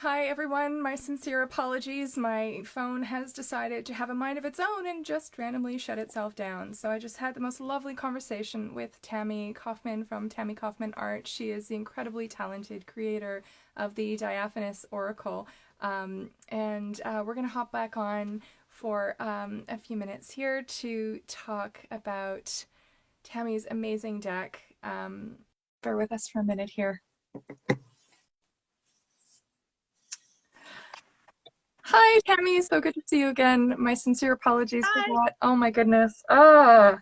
Hi everyone, my sincere apologies. My phone has decided to have a mind of its own and just randomly shut itself down. So I just had the most lovely conversation with Tammy Kaufman from Tammy Kaufman Art. She is the incredibly talented creator of the Diaphanous Oracle. And we're going to hop back on for a few minutes here to talk about Tammy's amazing deck. Bear with us for a minute here. Hi, Tammy. So good to see you again. My sincere apologies for Hi. that. Oh my goodness. Ah.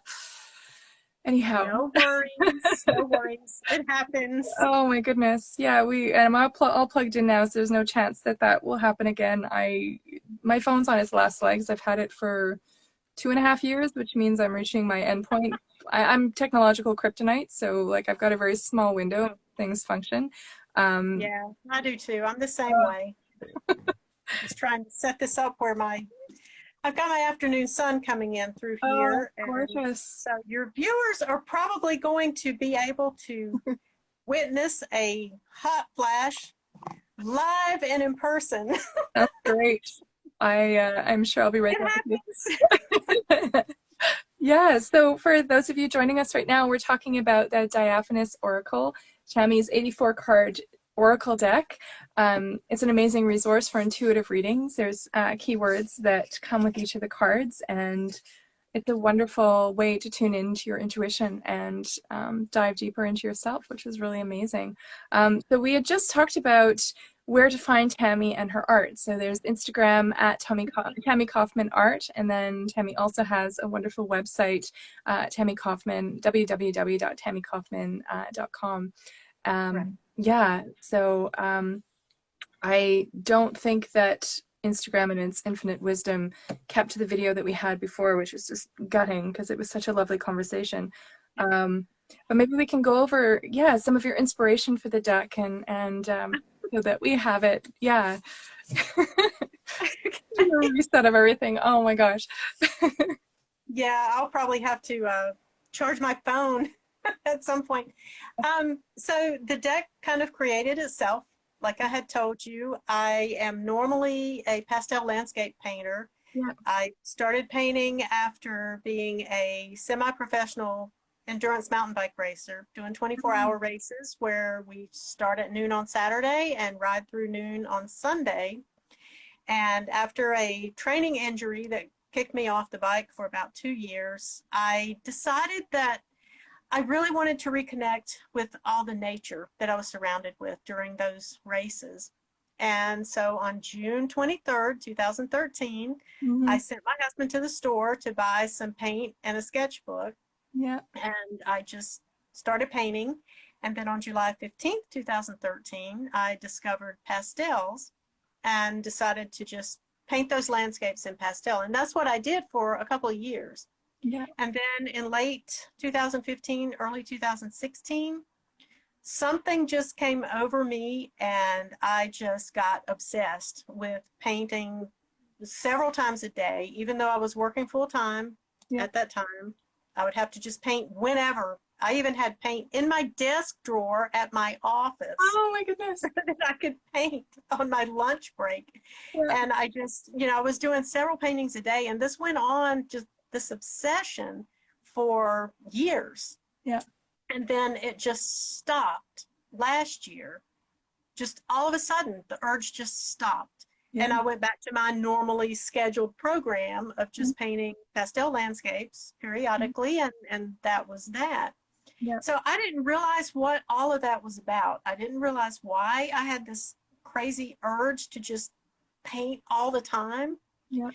Anyhow. No worries. No worries. It happens. Oh my goodness. Yeah, we and I'm all plugged in now, so there's no chance that that will happen again. My phone's on its last legs. I've had it for 2.5 years, which means I'm reaching my endpoint. I'm technological kryptonite, so like I've got a very small window of things function. Um, Yeah, I do too. I'm the same way. Just trying to set this up where I've got my afternoon sun coming in through oh, here. And gorgeous. so your viewers are probably going to be able to witness a hot flash live and in person. That's great. I'm sure I'll be right It there with happens. you. Yeah, so for those of you joining us right now, we're talking about the Diaphanous Oracle, Tammy's 84 card Oracle deck. It's an amazing resource for intuitive readings. There's keywords that come with each of the cards, and it's a wonderful way to tune into your intuition and dive deeper into yourself, which is really amazing. So we had just talked about where to find Tammy and her art. So there's Instagram at Tammy Kaufman Art, and then Tammy also has a wonderful website, Tammy Kaufman, www.tammykaufman.com. Right. Yeah, so I don't think that Instagram and its infinite wisdom kept the video that we had before, which was just gutting because it was such a lovely conversation. Um, but maybe we can go over, yeah, some of your inspiration for the deck and so that we have it. Yeah. Do a reset of everything. Oh my gosh. Yeah, I'll probably have to charge my phone at some point. So the deck kind of created itself. Like I had told you, I am normally a pastel landscape painter. Yeah. I started painting after being a semi-professional endurance mountain bike racer, doing 24-hour races where we start at noon on Saturday and ride through noon on Sunday. And after a training injury that kicked me off the bike for about 2 years, I decided that I really wanted to reconnect with all the nature that I was surrounded with during those races. And so on June 23rd, 2013, Hmm. I sent my husband to the store to buy some paint and a sketchbook. Yeah. And I just started painting. And then on July 15th, 2013, I discovered pastels and decided to just paint those landscapes in pastel. And that's what I did for a couple of years. Yeah. And then in late 2015, early 2016, something just came over me and I just got obsessed with painting several times a day, even though I was working full time Yeah. at that time. I would have to just paint whenever. I even had paint in my desk drawer at my office Oh my goodness. that I could paint on my lunch break. Yeah. And I just, I was doing several paintings a day, and this went on, just this obsession, for years. Yeah. And then it just stopped last year. Just all of a sudden, the urge just stopped. Yeah. And I went back to my normally scheduled program of just painting pastel landscapes periodically, and that was that. Yeah. So I didn't realize what all of that was about. I didn't realize why I had this crazy urge to just paint all the time. Yeah.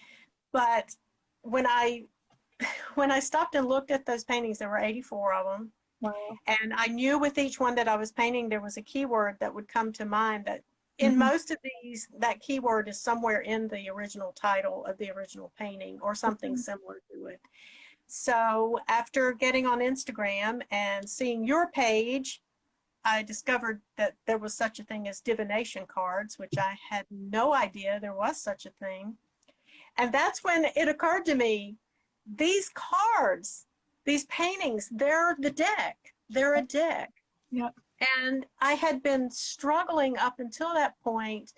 But when I when I stopped and looked at those paintings, there were 84 of them. Wow. And I knew with each one that I was painting, there was a keyword that would come to mind that in Hmm. most of these, that keyword is somewhere in the original title of the original painting or something similar to it. So after getting on Instagram and seeing your page, I discovered that there was such a thing as divination cards, which I had no idea there was such a thing. And that's when it occurred to me, these cards, these paintings, they're the deck. They're a deck. Yeah. And I had been struggling up until that point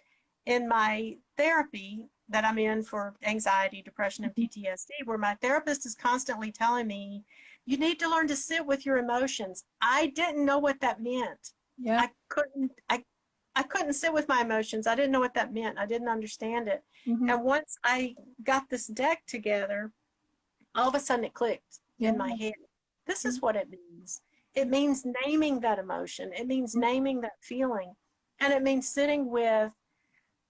in my therapy that I'm in for anxiety, depression, and PTSD, where my therapist is constantly telling me, you need to learn to sit with your emotions. I didn't know what that meant. Yeah. I couldn't sit with my emotions. I didn't know what that meant. I didn't understand it. Mm-hmm. And once I got this deck together, all of a sudden it clicked Yeah. in my head. This is what it means. It means naming that emotion. It means Mm-hmm. naming that feeling. And it means sitting with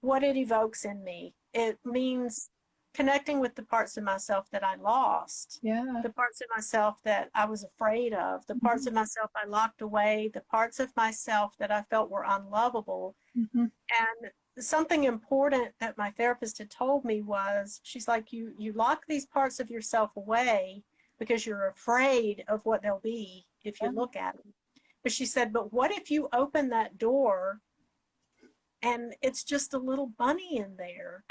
what it evokes in me. It means connecting with the parts of myself that I lost, Yeah. the parts of myself that I was afraid of, the parts of myself I locked away, the parts of myself that I felt were unlovable. Mm-hmm. And something important that my therapist had told me was, she's like, you lock these parts of yourself away because you're afraid of what they'll be if you Yeah. look at them. But she said, but what if you open that door and it's just a little bunny in there?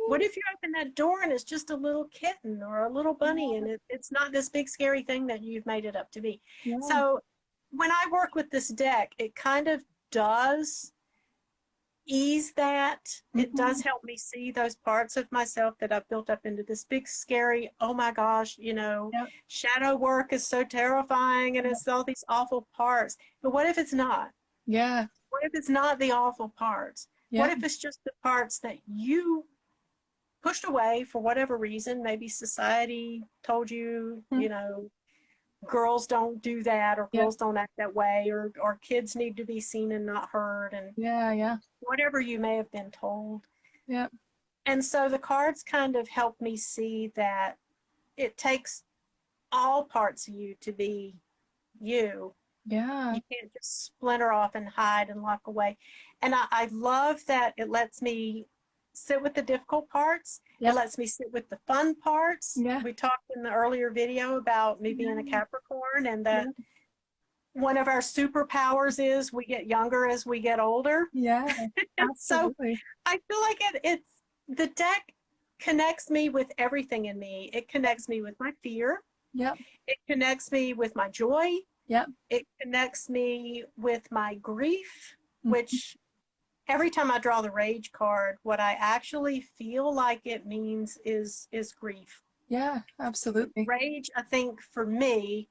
What if you open that door and it's just a little kitten or a little bunny, and it's not this big scary thing that you've made it up to be? Yeah. So when I work with this deck, it kind of does ease that. It Mm-hmm. does help me see those parts of myself that I've built up into this big scary, oh my gosh, Yep. shadow work is so terrifying and it's all these awful parts. But what if it's not? Yeah. What if it's not the awful parts? Yeah. What if it's just the parts that you pushed away for whatever reason? Maybe society told you, Mm-hmm. girls don't do that, or Yep. girls don't act that way, or kids need to be seen and not heard, and Yeah. Yeah. whatever you may have been told. Yep. And so the cards kind of help me see that it takes all parts of you to be you. Yeah. You can't just splinter off and hide and lock away. And I love that it lets me sit with the difficult parts. It Yep. lets me sit with the fun parts. Yeah. We talked in the earlier video about me being a Yeah. Capricorn, and Yeah. that one of our superpowers is we get younger as we get older. Yeah. So Absolutely. I feel like it's the deck connects me with everything in me. It connects me with my fear. Yep. It connects me with my joy. Yep. It connects me with my grief, Mm-hmm. which every time I draw the rage card, what I actually feel like it means is grief. Yeah. Absolutely. Rage, I think for me,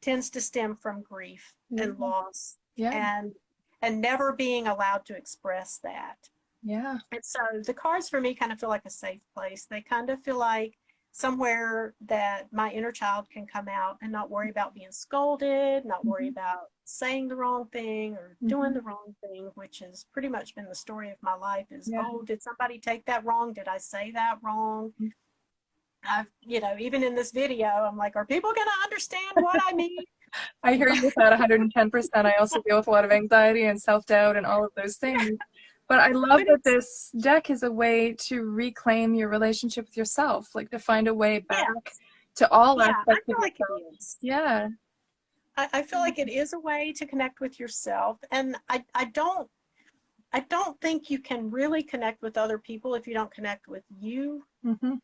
tends to stem from grief Yeah. and loss, Yeah. and never being allowed to express that. Yeah. And so the cards for me kind of feel like a safe place. They kind of feel like somewhere that my inner child can come out and not worry about being scolded, not worry Mm-hmm. about saying the wrong thing or doing Mm-hmm. the wrong thing, which has pretty much been the story of my life is, Yeah. oh, did somebody take that wrong? Did I say that wrong? I've, even in this video, I'm like, are people going to understand what I mean? I hear you with that 110%. I also deal with a lot of anxiety and self-doubt and all of those things. But I love But that it's, this deck is a way to reclaim your relationship with yourself, like to find a way yeah, back to all yeah, I aspects of feel like it yourself. is. Yeah. I feel like it is a way to connect with yourself. And I don't think you can really connect with other people if you don't connect with you. Mm-hmm.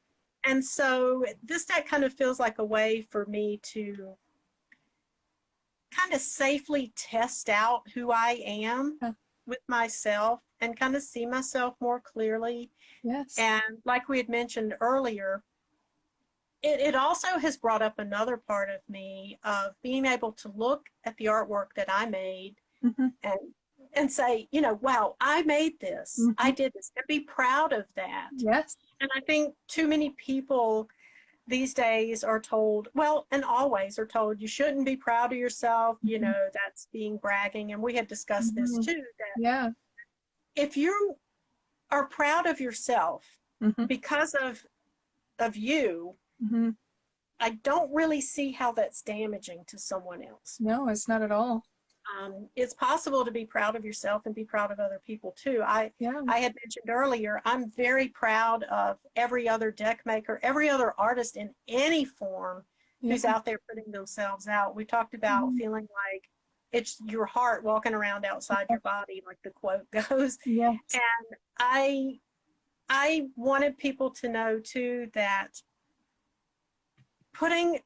And so this deck kind of feels like a way for me to kind of safely test out who I am Yeah. with myself and kind of see myself more clearly. Yes. And like we had mentioned earlier, it also has brought up another part of me of being able to look at the artwork that I made Mm-hmm. and say, wow, I made this. I Mm-hmm. did this, and be proud of that. Yes. And I think too many people these days are told, well, and always are told, you shouldn't be proud of yourself. Mm-hmm. That's being bragging. And we had discussed this Mm-hmm. too, that Yeah. if you are proud of yourself Mm-hmm. because of you, Mm-hmm. I don't really see how that's damaging to someone else. No, it's not at all. It's possible to be proud of yourself and be proud of other people too. Yeah. I had mentioned earlier, I'm very proud of every other deck maker, every other artist in any form Yeah. who's out there putting themselves out. We talked about Mm-hmm. feeling like it's your heart walking around outside your body, like the quote goes. Yes. And I wanted people to know too that putting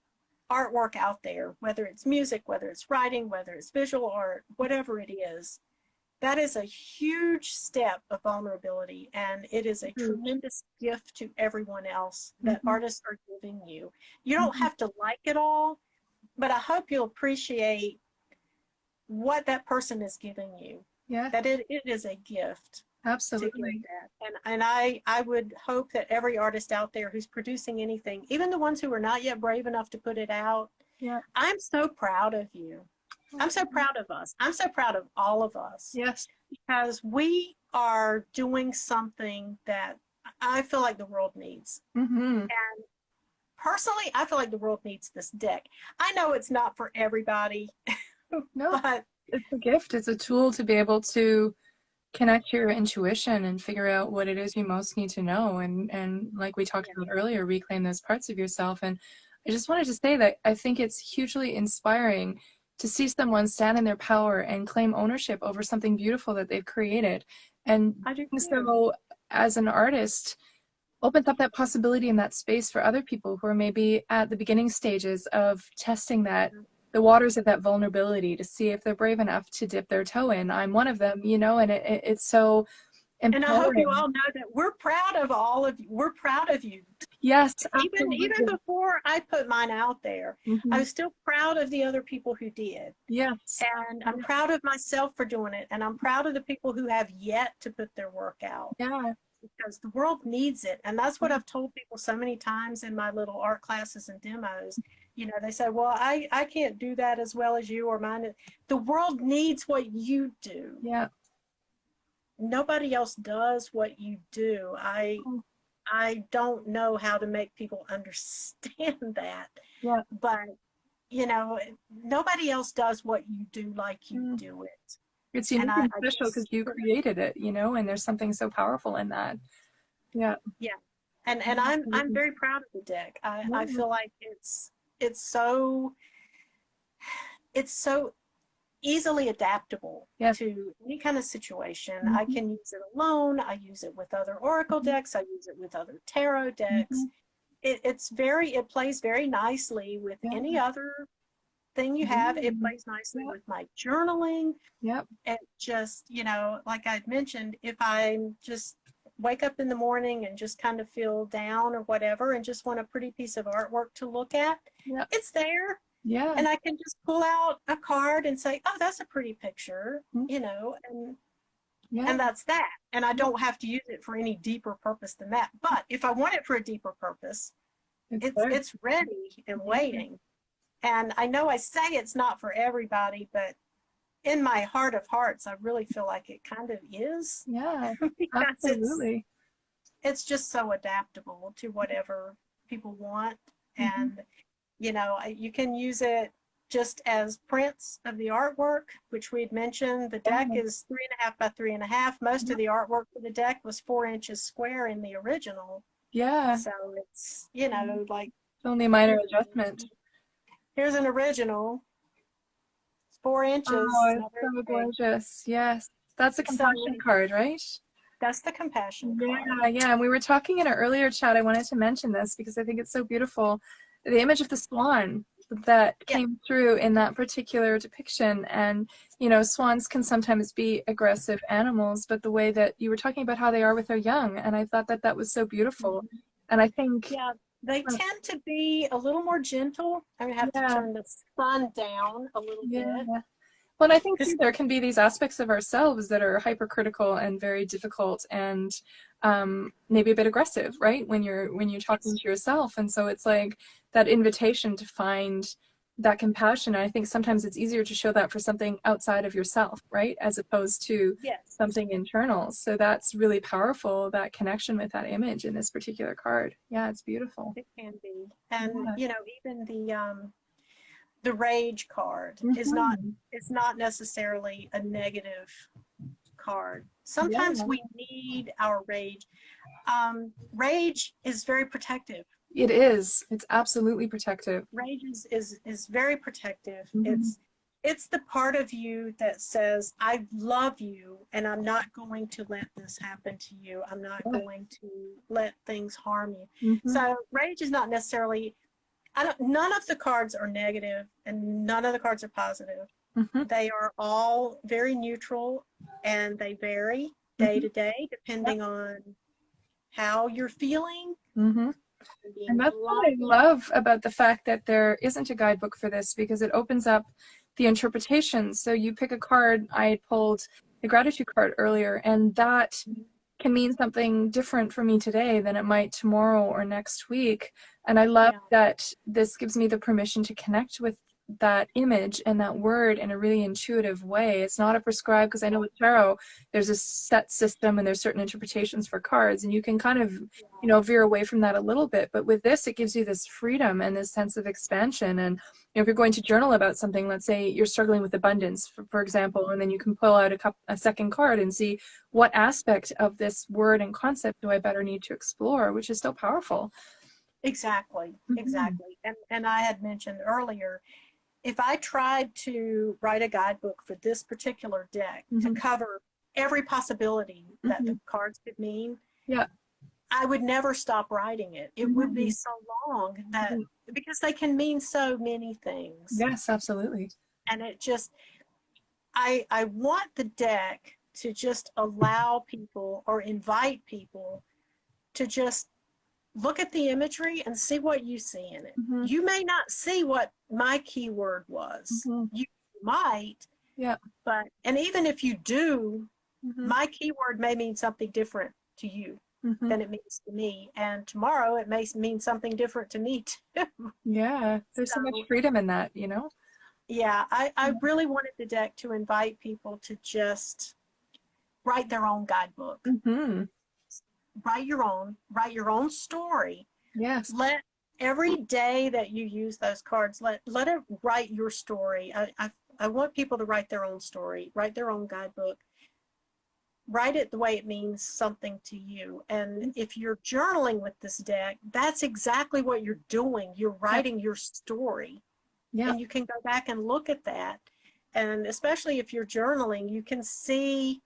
artwork out there, whether it's music, whether it's writing, whether it's visual art, whatever it is, That is a huge step of vulnerability, and it is a Huge. tremendous gift to everyone else that Hmm. artists are giving you. You don't Hmm. have to like it all, but I hope you'll appreciate what that person is giving you, Yeah, that it is a gift to give absolutely. that. And I would hope that every artist out there who's producing anything, even the ones who are not yet brave enough to put it out, Yeah. I'm so proud of you. I'm so proud of us. I'm so proud of all of us Yes. because we are doing something that I feel like the world needs. Hmm. And personally, I feel like the world needs this deck. I know it's not for everybody, No, but it's a gift. It's a tool to be able to connect your intuition and figure out what it is you most need to know, and like we talked yeah, about earlier, reclaim those parts of yourself. And I just wanted to say that I think it's hugely inspiring to see someone stand in their power and claim ownership over something beautiful that they've created. And I do doing too. so as an artist opens up that possibility and that space for other people who are maybe at the beginning stages of testing that the waters of that vulnerability to see if they're brave enough to dip their toe in. I'm one of them, and it's so And I hope you empowering. all know that we're proud of all of you. We're proud of you. Yes, Even absolutely. before I put mine out there, I Hmm. was still proud of the other people who did. Yes. And I'm proud of myself for doing it. And I'm proud of the people who have yet to put their work out Yeah. because the world needs it. And that's what I've told people so many times in my little art classes and demos. They say, well, I can't do that as well as you or mine. The world needs what you do. Yeah. Nobody else does what you do. I don't know how to make people understand that, Yeah. but nobody else does what you do like you Mm. do it. It's And unique and I special because just, you created it, and there's something so powerful in that. Yeah. yeah. And I'm Absolutely. very proud of the deck. I Yeah. feel like it's so it's so easily adaptable Yes. to any kind of situation. I Hmm. can use it alone. I use it with other oracle decks. I use it with other tarot decks. Hmm. It plays very nicely with Yeah. any other thing you have. It Mm. plays nicely Yeah. with my journaling. Yep. And just, like I'd mentioned, if I just wake up in the morning and just kind of feel down or whatever and just want a pretty piece of artwork to look at, Yep. it's there. Yeah. And I can just pull out a card and say, oh, that's a pretty picture, Mm. Yeah. and that's that. And I don't have to use it for any deeper purpose than that. But if I want it for a deeper purpose, It's it's there. it's ready and Yeah. waiting. And I know I say it's not for everybody, but in my heart of hearts, I really feel like it kind of is Yeah. because Absolutely. it's just so adaptable to whatever people want. Hmm. And, you can use it just as prints of the artwork, which we'd mentioned. The deck Yeah. is 3.5 by 3.5. Most Yeah. of the artwork for the deck was 4 inches square in the original. Yeah. So it's, like It's only a minor here's adjustment. here's an original. It's 4 inches. Oh, It's it's not very so big. gorgeous. Yes. That's a So compassion card, right? that's the compassion card. Yeah, yeah. And we were talking in our earlier chat. I wanted to mention this because I think it's so beautiful. The image of the swan that Yeah. came through in that particular depiction. And, swans can sometimes be aggressive animals, but the way that you were talking about how they are with their young. And I thought that that was so beautiful. And I think, Yeah, they tend to be a little more gentle. I'm gonna have to yeah, turn the sun down a little yeah. bit Well, and I think too, because there can be these aspects of ourselves that are hypercritical and very difficult and maybe a bit aggressive, right? When you're talking yes, to yourself, and so it's like that invitation to find that compassion. And I think sometimes it's easier to show that for something outside of yourself, right, as opposed to yes, something internal. So that's really powerful. That connection with that image in this particular card. Yeah, it's beautiful. it can be. And Yeah. even the rage card is not Hmm. it's not necessarily a negative card. Sometimes Yeah, we need our rage. Rage is very protective. it is. It's absolutely protective. Rage is very protective. Hmm. It's the part of you that says, I love you and I'm not going to let this happen to you. I'm not Yeah. going to let things harm you. Hmm. So rage is not necessarily, none of the cards are negative and none of the cards are positive. Mm-hmm. They are all very neutral, and they vary day Mm-hmm. to day depending on how you're feeling. Mm-hmm. And Being that's what I light. love about the fact that there isn't a guidebook for this, because it opens up the interpretations. So you pick a card. I pulled the gratitude card earlier, and that can mean something different for me today than it might tomorrow or next week. And I love Yeah, that this gives me the permission to connect with that image and that word in a really intuitive way. It's not a prescribed, because I know with tarot, there's a set system and there's certain interpretations for cards, and you can kind of, veer away from that a little bit. But with this, it gives you this freedom and this sense of expansion. And if you're going to journal about something, let's say you're struggling with abundance, for example, and then you can pull out a second card and see what aspect of this word and concept do I better need to explore, which is so powerful. exactly, Mm-hmm. exactly. And I had mentioned earlier, if I tried to write a guidebook for this particular deck to Mm-hmm. cover every possibility that Mm-hmm. the cards could mean, Yeah. I would never stop writing it. It would be Mm-hmm. so long that, because they can mean so many things. Yes, absolutely. And it just, I want the deck to just allow people or invite people to just look at the imagery and see what you see in it. Mm-hmm. You may not see what my keyword was. Mm-hmm. You might, Yeah. and even if you do, Mm-hmm. my keyword may mean something different to you Mm-hmm. than it means to me. And tomorrow it may mean something different to me too. Yeah. There's so much So freedom in that. yeah, I really wanted the deck to invite people to just write their own guidebook. Mm-hmm. Write your own story. Yes. Let every day that you use those cards, let it write your story. I want people to write their own story, write their own guidebook, write it the way it means something to you. And if you're journaling with this deck, that's exactly what you're doing. You're Yeah. writing your story, Yeah. and you can go back and look at that. And especially if you're journaling, you can see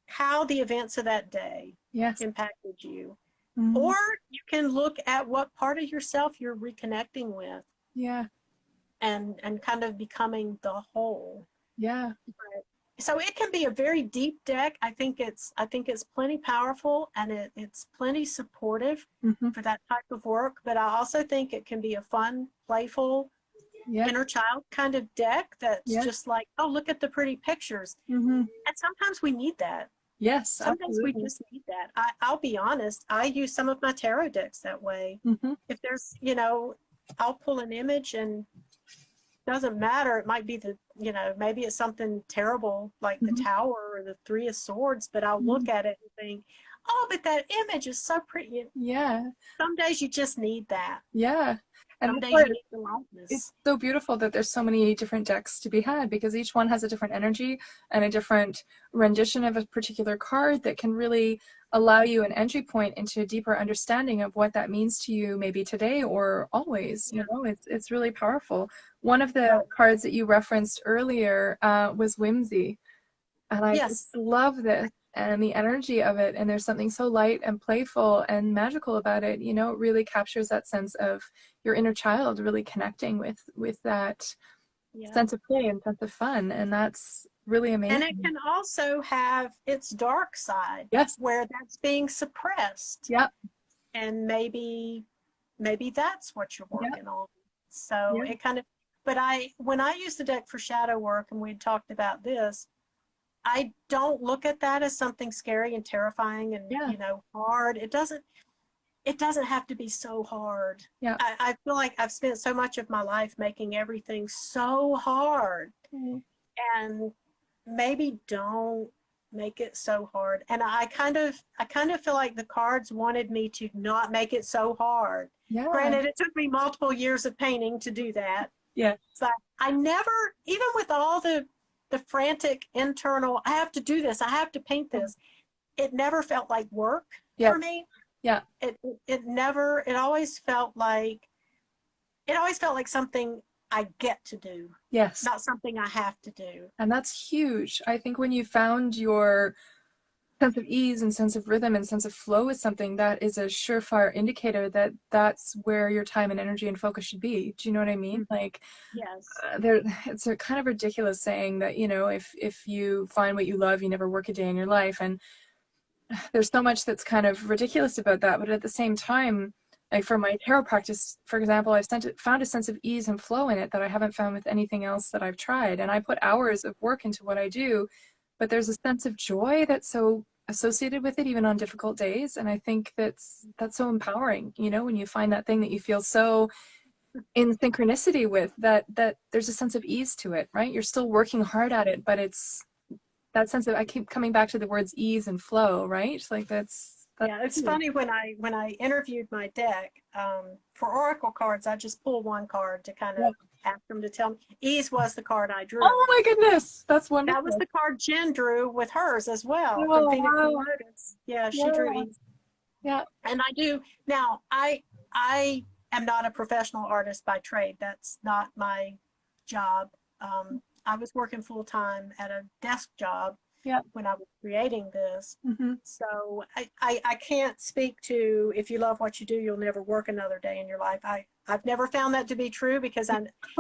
how the events of that day Yes. impacted you. Mm-hmm. Or you can look at what part of yourself you're reconnecting with, Yeah. and kind of becoming the whole. Yeah. So it can be a very deep deck. I think it's plenty powerful, and it's plenty supportive Mm-hmm. for that type of work. But I also think it can be a fun, playful, Yeah. inner child kind of deck that's Yeah. just like, oh, look at the pretty pictures. Mm-hmm. And sometimes we need that. Yes, Sometimes we absolutely. just need that. I'll be honest, I use some of my tarot decks that way. Mm-hmm. If there's, I'll pull an image, and doesn't matter. It might be maybe it's something terrible like the Mm-hmm. Tower or the Three of Swords, but I'll Mm-hmm. look at it and think, oh, but that image is so pretty. Yeah. Some days you just need that. Yeah. And Some that's days why you need the it's lightness. so beautiful that there's so many different decks to be had, because each one has a different energy and a different rendition of a particular card that can really allow you an entry point into a deeper understanding of what that means to you, maybe today or always. Yeah. It's really powerful. One of Yeah. the cards that you referenced earlier was Whimsy, and I Yes. just love this and the energy of it. And there's something so light and playful and magical about it. It really captures that sense of your inner child really connecting with that Yeah. sense of play and sense of fun. And that's really And it amazing. can also have its dark side Yes. where that's being suppressed. Yeah. And maybe that's what you're Yeah. working on. So Yeah. it kind of, but when I use the deck for shadow work, and we talked about this, I don't look at that as something scary and terrifying and, Yeah. hard. It doesn't have to be so hard. Yeah. I feel like I've spent so much of my life making everything so hard, Mhm. and maybe don't make it so hard. And I kind of feel like the cards wanted me to not make it so hard. Yeah. Granted, it took me multiple years of painting to do that, Yeah. but I never, even with all the frantic internal, I have to do this, I have to paint this, it never felt like work Yeah. for me. Yeah. It never, it always felt like something I get to do, Yes. not something I have to do. And that's huge. I think when you found your sense of ease and sense of rhythm and sense of flow is something that is a surefire indicator that that's where your time and energy and focus should be. Do you know what I mean? Mm. Like, Yes. there, it's a kind of ridiculous saying that, you know, if you find what you love, you never work a day in your life. And there's so much that's kind of ridiculous about that. But at the same time, like for my tarot practice, for example, found a sense of ease and flow in it that I haven't found with anything else that I've tried. And I put hours of work into what I do, but there's a sense of joy that's so associated with it, even on difficult days. And I think that's so empowering, you know, when you find that thing that you feel so in synchronicity with, that there's a sense of ease to it, right? You're still working hard at it, but it's that sense of, I keep coming back to the words ease and flow, right? Like that's Yeah, it's key. funny when I interviewed my deck for Oracle cards, I just pulled one card to kind Yeah. of ask them to tell me. Ease was the card I Oh drew. my goodness, that's That was wonderful. the card Jen drew with hers as well from Oh Phoenix and wow. Lotus. Yeah, she drew Yeah. Ease. Yeah. And I do now. I am not a professional artist by trade. That's not my job. I was working full time at a desk job Yeah. when I was creating this. Mm-hmm. So I can't speak to if you love what you do, you'll never work another day in your life. I've never found that to be true because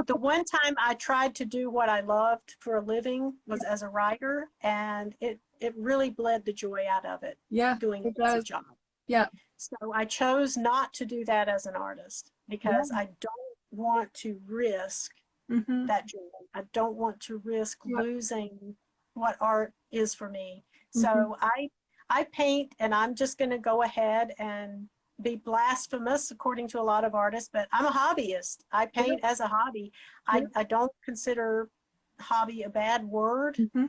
the one time I tried to do what I loved for a living was as a writer, and it really bled the joy out of it Yeah, doing it it as a does. job. Yeah. So I chose not to do that as an artist Yeah. because I don't want to risk Mm-hmm. that joy. I don't want to risk Yeah. losing what art is for me. Mm-hmm. So I paint, and I'm just going to go ahead and be blasphemous according to a lot of artists, but I'm a hobbyist. I Yeah. paint as a hobby. Yeah. I don't consider hobby a bad word. Mm-hmm.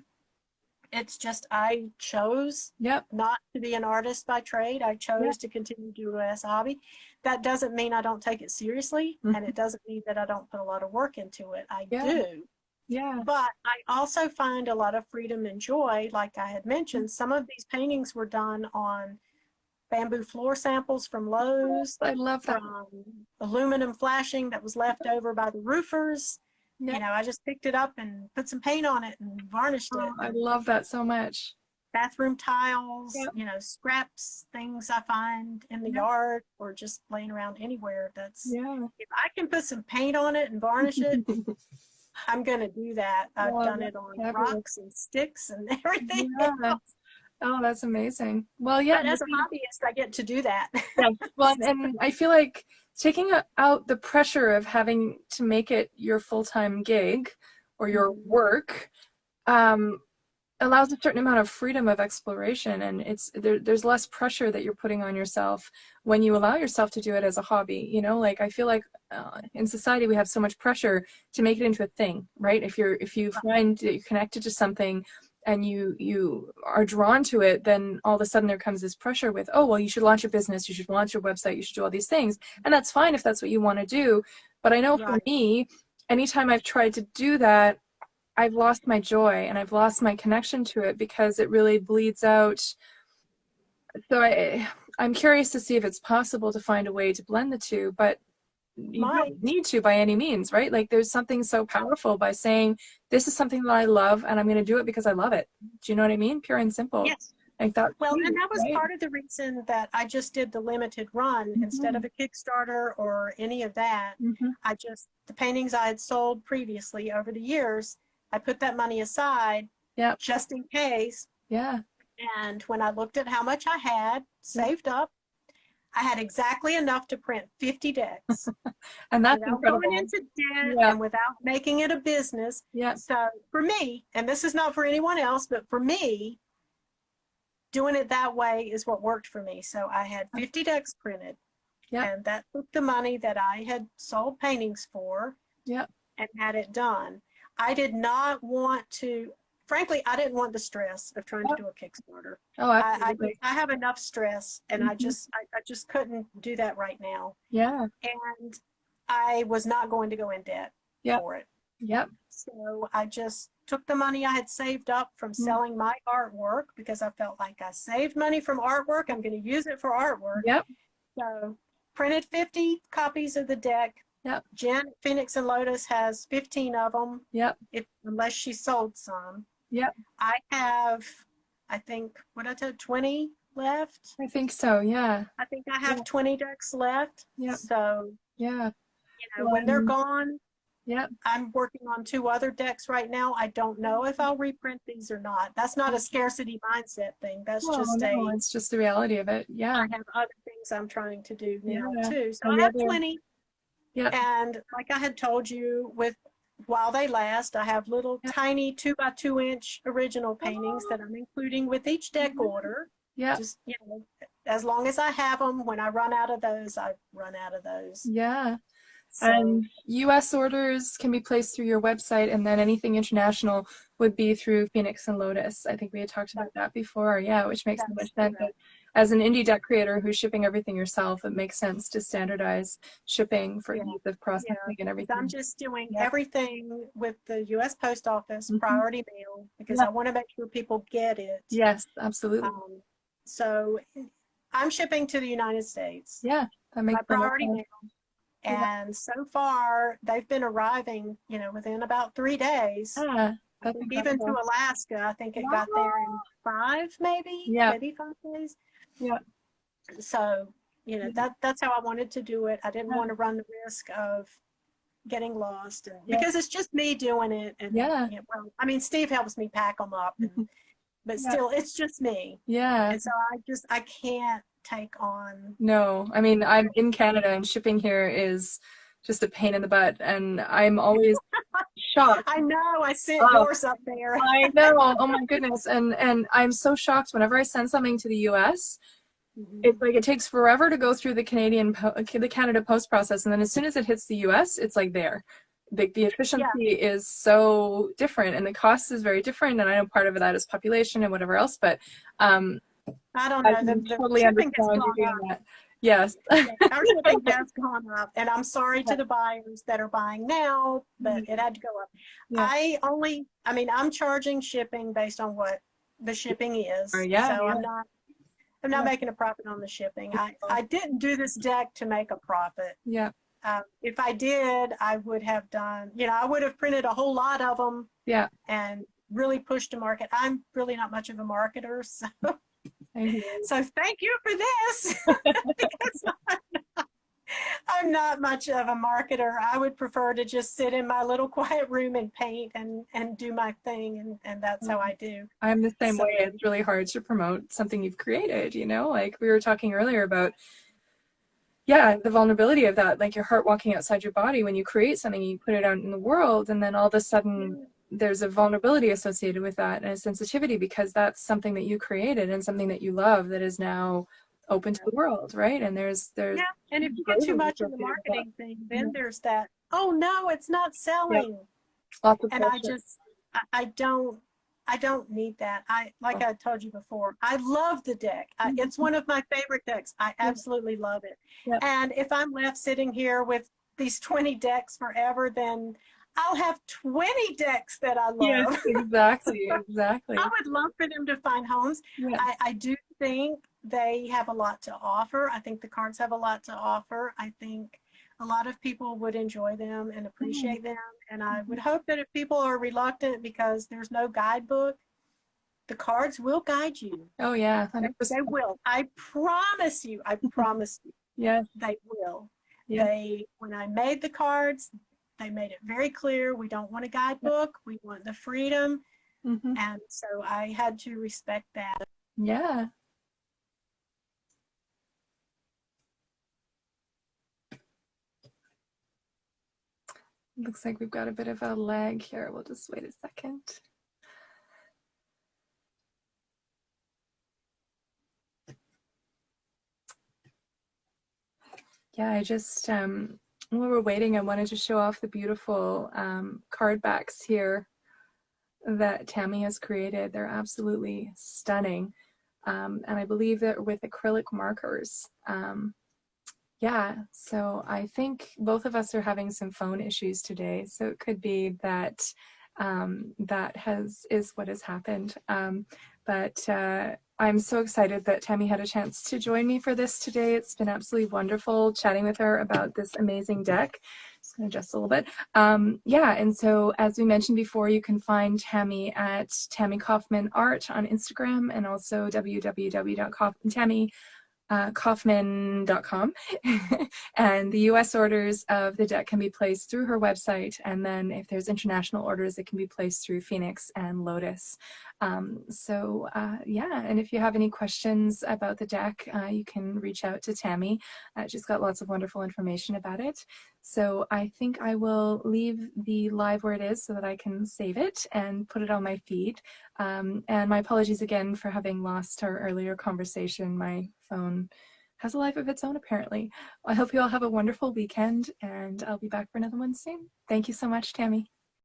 It's just I chose Yep. not to be an artist by trade. I Yeah. chose to continue to do it as a hobby. That doesn't mean I don't take it seriously, and Mm-hmm. it doesn't mean that I don't put a lot of work into it. I Yeah. do. Yeah. But I also find a lot of freedom and joy. Like I had mentioned, some of these paintings were done on bamboo floor samples from Lowe's, I love that. from aluminum flashing that was left over by the roofers. Yeah. I just picked it up and put some paint on it and varnished Oh, it. I And love that so much. bathroom tiles, Yep. scraps, things I find in the Yeah. yard or just laying around anywhere. Yeah. If I can put some paint on it and varnish it, I'm going to do that. I've Oh, done that's it on fabulous. rocks and sticks and everything Yeah. else. Oh, that's amazing. Well, yeah, But as a hobbyist, I get to do that. yeah. Well, and I feel like taking out the pressure of having to make it your full-time gig or your work, um, allows a certain amount of freedom of exploration, and there's less pressure that you're putting on yourself when you allow yourself to do it as a hobby. You know, like I feel like in society we have so much pressure to make it into a thing, right? If you find that you're connected to something and you are drawn to it, then all of a sudden there comes this pressure with, oh well, you should launch a business, you should launch your website, you should do all these things, and that's fine if that's what you want to do. But I know for Right. me, anytime I've tried to do that, I've lost my joy and I've lost my connection to it because it really bleeds out. So I'm curious to see if it's possible to find a way to blend the two, but you Might. don't need to by any means, right? Like there's something so powerful by saying, this is something that I love and I'm going to do it because I love it. Do you know what I mean? Pure and simple. Yes. Like that. Well, and that was right? part of the reason that I just did the limited run instead of a Kickstarter or any of that. Mm-hmm. The paintings I had sold previously over the years, I put that money aside Yep. just in case. Yeah. And when I looked at how much I had saved up, I had exactly enough to print 50 decks And that's without incredible. going into debt Yeah. and without making it a business. Yeah. So for me, and this is not for anyone else, but for me, doing it that way is what worked for me. So I had 50 decks printed, and that took the money that I had sold paintings for and had it done. I did not want to, frankly, I didn't want the stress of trying to do a Kickstarter. Oh, absolutely. I have enough stress, and I just couldn't do that right now. Yeah. And I was not going to go in debt for it. Yep. So I just took the money I had saved up from selling my artwork because I felt like I saved money from artwork. I'm going to use it for artwork. Yep. So printed 50 copies of the deck. Yep. Jen at Phoenix and Lotus has 15 of them. Yep. Unless she sold some. Yep. I I think, what I told, 20 left. I think so. Yeah. I think I have Yeah. 20 decks left. Yeah. So, Yeah. when they're gone, Yeah. I'm working on 2 other decks right now. I don't know if I'll reprint these or not. That's not a scarcity mindset thing. That's Oh just no, a, it's just the reality of it. Yeah. I have other things I'm trying to do now Yeah. too. So And I the have other, 20. yeah. And like I had told you, with while they last, I have little Yeah. tiny 2 by 2 inch original paintings that I'm including with each deck order. Yeah. Just, as long as I have them. When I run out of those, I run out of those. Yeah. So And US orders can be placed through your website, and then anything international would be through Phoenix and Lotus. I think we had talked about that before. Yeah, which makes so that's much sense. correct. As an indie deck creator who's shipping everything yourself, it makes sense to standardize shipping for Yeah. ease of Yeah. processing and Because I'm everything. just doing Yeah. everything with the US Post Office priority mail because Yeah. I want to make sure people get it. Yes, absolutely. So I'm shipping to the United States Yeah, that by makes so much priority sense. mail. And so far, they've been arriving, within about 3 days. Yeah, I that's think even to incredible. Alaska, I think it got Wow. there in 5, maybe Yeah, 5 days. yeah, So, that's how I wanted to do it. I didn't yeah, want to run the risk of getting lost, and yeah, because it's just me doing it. And yeah, well, I mean, Steve helps me pack them up, but yeah, still, it's just me. yeah. And so I can't take on. No, I mean, I'm in Canada and shipping here is just a pain in the butt, and I'm always shocked. I know I sent Oh, yours up there. I know. Oh my goodness. And I'm so shocked whenever I send something to the US. It's like it takes forever to go through the the Canada post process, and then as soon as it hits the US, it's like there. The efficiency is so different, and the cost is very different. And I know part of that is population and whatever else, but I don't I know. can The totally shipping has understand you gone doing up. that. Yes. Our shipping has gone up, and I'm sorry to the buyers that are buying now, but it had to go up. Yeah. I'm charging shipping based on what the shipping is. Yeah, So yeah. I'm not making a profit on the shipping. I didn't do this deck to make a profit. Yeah. If I did, I would have done, I would have printed a whole lot of them. Yeah. And really pushed to market. I'm really not much of a marketer, so thank you for this. Because I'm not much of a marketer. I would prefer to just sit in my little quiet room and paint and do my thing, and that's how I do. I'm the same way. It's really hard to promote something you've created, like we were talking earlier about, the vulnerability of that, like your heart walking outside your body when you create something, you put it out in the world, and then all of a sudden there's a vulnerability associated with that and a sensitivity because that's something that you created and something that you love that is now open to the world, right? And there's and if you get too much in the marketing thing, then there's that, oh no, it's not selling. Lots of and pressure. I don't need that. I told you before, I love the deck. It's one of my favorite decks. I absolutely love it. And if I'm left sitting here with these 20 decks forever, then I'll have 20 decks that I love. Yes, exactly, exactly. I would love for them to find homes. Yeah. I do think they have a lot to offer. I think the cards have a lot to offer. I think a lot of people would enjoy them and appreciate them. And I would hope that if people are reluctant because there's no guidebook, the cards will guide you. Oh, yeah. 100%. They will. I promise you. I promise you. Yeah. They will. Yeah. When I made the cards, they made it very clear, we don't want a guidebook. We want the freedom. And so I had to respect that. Yeah. Looks like we've got a bit of a lag here. We'll just wait a second. Yeah, I just, when we were waiting, I wanted to show off the beautiful card backs here that Tammy has created. They're absolutely stunning. And I believe that with acrylic markers. Yeah, so I think both of us are having some phone issues today. So it could be that is what has happened. But I'm so excited that Tammy had a chance to join me for this today. It's been absolutely wonderful chatting with her about this amazing deck. Just gonna adjust a little bit. Yeah, and so as we mentioned before, you can find Tammy at Tammy Kaufman Art on Instagram, and also www.tammy Kaufman.com. And the US orders of the deck can be placed through her website. And then if there's international orders, it can be placed through Phoenix and Lotus. Yeah, and if you have any questions about the deck, you can reach out to Tammy. She's got lots of wonderful information about it. So I think I will leave the live where it is so that I can save it and put it on my feed. And my apologies again for having lost our earlier conversation. My phone has a life of its own, apparently. I hope you all have a wonderful weekend, and I'll be back for another one soon. Thank you so much, Tammy.